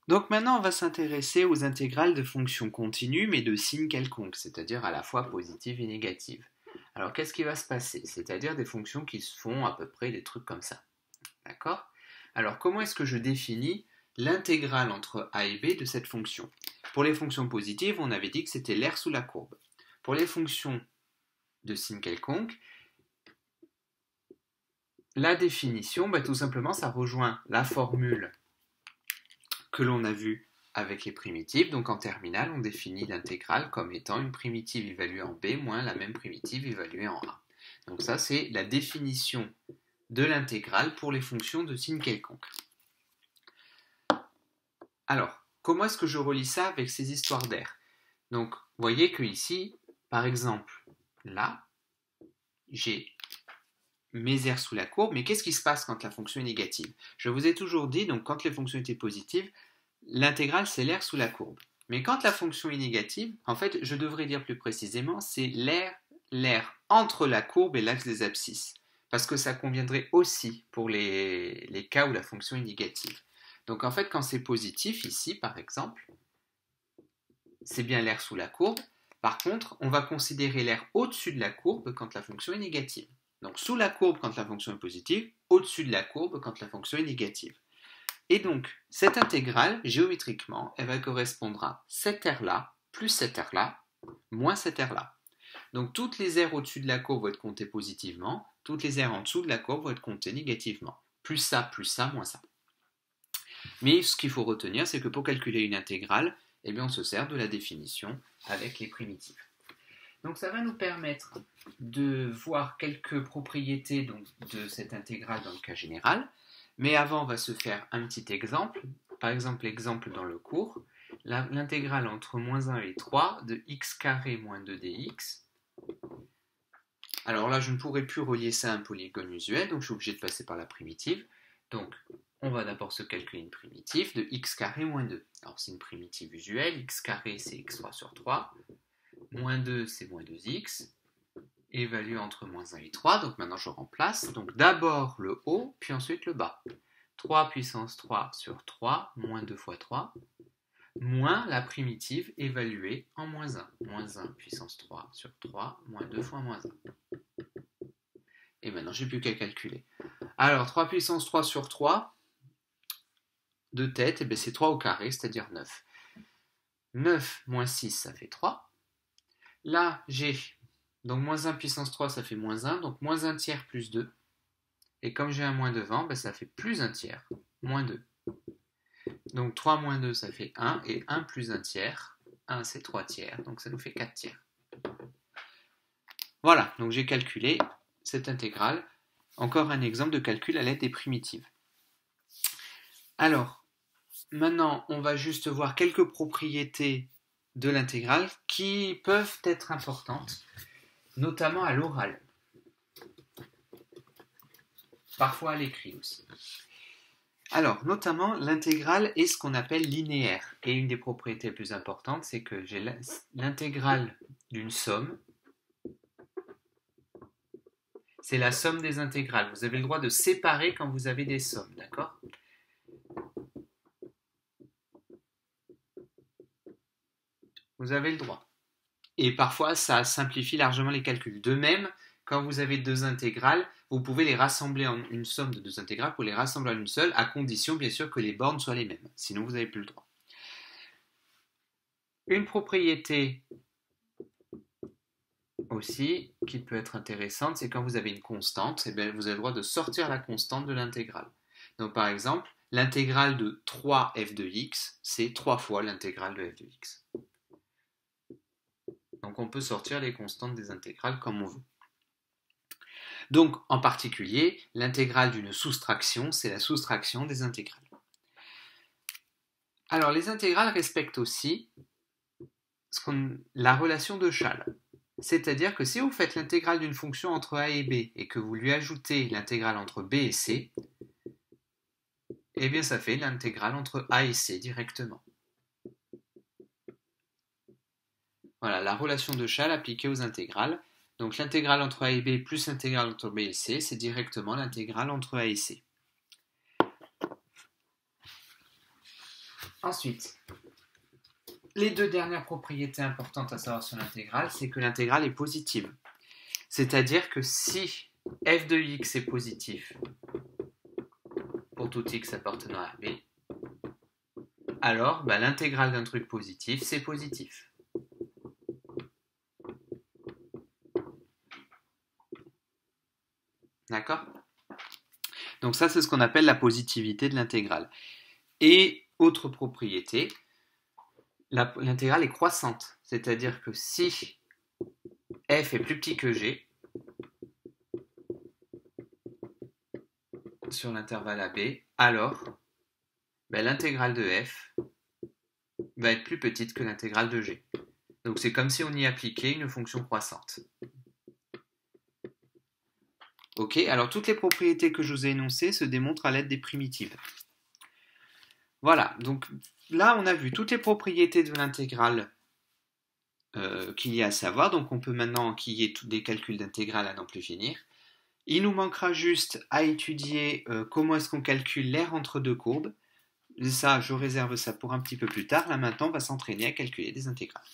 Donc maintenant, on va s'intéresser aux intégrales de fonctions continues, mais de signes quelconques, c'est-à-dire à la fois positives et négatives. Alors qu'est-ce qui va se passer? C'est-à-dire des fonctions qui se font à peu près des trucs comme ça. D'accord? Alors comment est-ce que je définis l'intégrale entre a et b de cette fonction? Pour les fonctions positives, on avait dit que c'était l'aire sous la courbe. Pour les fonctions de signe quelconque, la définition, tout simplement, ça rejoint la formule que l'on a vue avec les primitives. Donc en terminale, on définit l'intégrale comme étant une primitive évaluée en b moins la même primitive évaluée en a. Donc ça, c'est la définition de l'intégrale pour les fonctions de signe quelconque. Alors, comment est-ce que je relie ça avec ces histoires d'air? Donc, vous voyez que ici, par exemple, là, j'ai mes aires sous la courbe, mais qu'est-ce qui se passe quand la fonction est négative? Je vous ai toujours dit, donc quand les fonctions étaient positives, l'intégrale c'est l'aire sous la courbe. Mais quand la fonction est négative, en fait, je devrais dire plus précisément, c'est l'aire entre la courbe et l'axe des abscisses. Parce que ça conviendrait aussi pour les cas où la fonction est négative. Donc en fait, quand c'est positif, ici par exemple, c'est bien l'aire sous la courbe. Par contre, on va considérer l'aire au-dessus de la courbe quand la fonction est négative. Donc sous la courbe quand la fonction est positive, au-dessus de la courbe quand la fonction est négative. Et donc, cette intégrale, géométriquement, elle va correspondre à cette aire-là, plus cette aire-là, moins cette aire-là. Donc toutes les aires au-dessus de la courbe vont être comptées positivement, toutes les aires en dessous de la courbe vont être comptées négativement. Plus ça, moins ça. Mais ce qu'il faut retenir, c'est que pour calculer une intégrale, eh bien, on se sert de la définition avec les primitives. Donc ça va nous permettre de voir quelques propriétés de cette intégrale dans le cas général. Mais avant, on va se faire un petit exemple. Par exemple, l'exemple dans le cours. L'intégrale entre moins 1 et 3 de x carré moins 2dx. Alors là, je ne pourrais plus relier ça à un polygone usuel, donc je suis obligé de passer par la primitive. Donc, on va d'abord se calculer une primitive de x carré moins 2. Alors c'est une primitive usuelle, x carré c'est x3 sur 3, moins 2 c'est moins 2x, évalué entre moins 1 et 3, donc maintenant je remplace, donc d'abord le haut, puis ensuite le bas. 3 puissance 3 sur 3, moins 2 fois 3, moins la primitive évaluée en moins 1. Moins 1 puissance 3 sur 3, moins 2 fois moins 1. Et maintenant j'ai plus qu'à calculer. Alors 3 puissance 3 sur 3, de tête, c'est 3 au carré, c'est-à-dire 9. 9 moins 6, ça fait 3. Là, j'ai, donc moins 1 puissance 3, ça fait moins 1, donc moins 1 tiers plus 2. Et comme j'ai un moins devant, ça fait plus 1 tiers, moins 2. Donc 3 moins 2, ça fait 1, et 1 plus 1 tiers, 1 c'est 3 tiers, donc ça nous fait 4 tiers. Voilà, donc j'ai calculé cette intégrale. Encore un exemple de calcul à l'aide des primitives. Alors, maintenant, on va juste voir quelques propriétés de l'intégrale qui peuvent être importantes, notamment à l'oral. Parfois à l'écrit aussi. Alors, notamment, l'intégrale est ce qu'on appelle linéaire. Et une des propriétés les plus importantes, c'est que j'ai l'intégrale d'une somme. C'est la somme des intégrales. Vous avez le droit de séparer quand vous avez des sommes, d'accord ? Vous avez le droit. Et parfois, ça simplifie largement les calculs. De même, quand vous avez deux intégrales, vous pouvez les rassembler en une somme de deux intégrales pour les rassembler en une seule, à condition bien sûr que les bornes soient les mêmes. Sinon, vous n'avez plus le droit. Une propriété aussi qui peut être intéressante, c'est quand vous avez une constante, vous avez le droit de sortir la constante de l'intégrale. Donc par exemple, l'intégrale de 3f de x, c'est 3 fois l'intégrale de f de x. Donc on peut sortir les constantes des intégrales comme on veut. Donc en particulier, l'intégrale d'une soustraction, c'est la soustraction des intégrales. Alors les intégrales respectent aussi la relation de Chasles. C'est-à-dire que si vous faites l'intégrale d'une fonction entre a et b et que vous lui ajoutez l'intégrale entre b et c, eh bien ça fait l'intégrale entre a et c directement. Voilà, la relation de Chasles appliquée aux intégrales. Donc l'intégrale entre a et b plus l'intégrale entre b et c, c'est directement l'intégrale entre a et c. Ensuite, les deux dernières propriétés importantes à savoir sur l'intégrale, c'est que l'intégrale est positive. C'est-à-dire que si f de x est positif pour tout x appartenant à b, alors l'intégrale d'un truc positif, c'est positif. D'accord? Donc ça, c'est ce qu'on appelle la positivité de l'intégrale. Et autre propriété, l'intégrale est croissante. C'est-à-dire que si f est plus petit que g, sur l'intervalle AB, alors l'intégrale de f va être plus petite que l'intégrale de g. Donc c'est comme si on y appliquait une fonction croissante. Ok, alors toutes les propriétés que je vous ai énoncées se démontrent à l'aide des primitives. Voilà, donc là on a vu toutes les propriétés de l'intégrale qu'il y a à savoir, donc on peut maintenant enquiller tous des calculs d'intégrale à n'en plus finir. Il nous manquera juste à étudier comment est-ce qu'on calcule l'aire entre deux courbes. Ça, je réserve ça pour un petit peu plus tard. Là maintenant, on va s'entraîner à calculer des intégrales.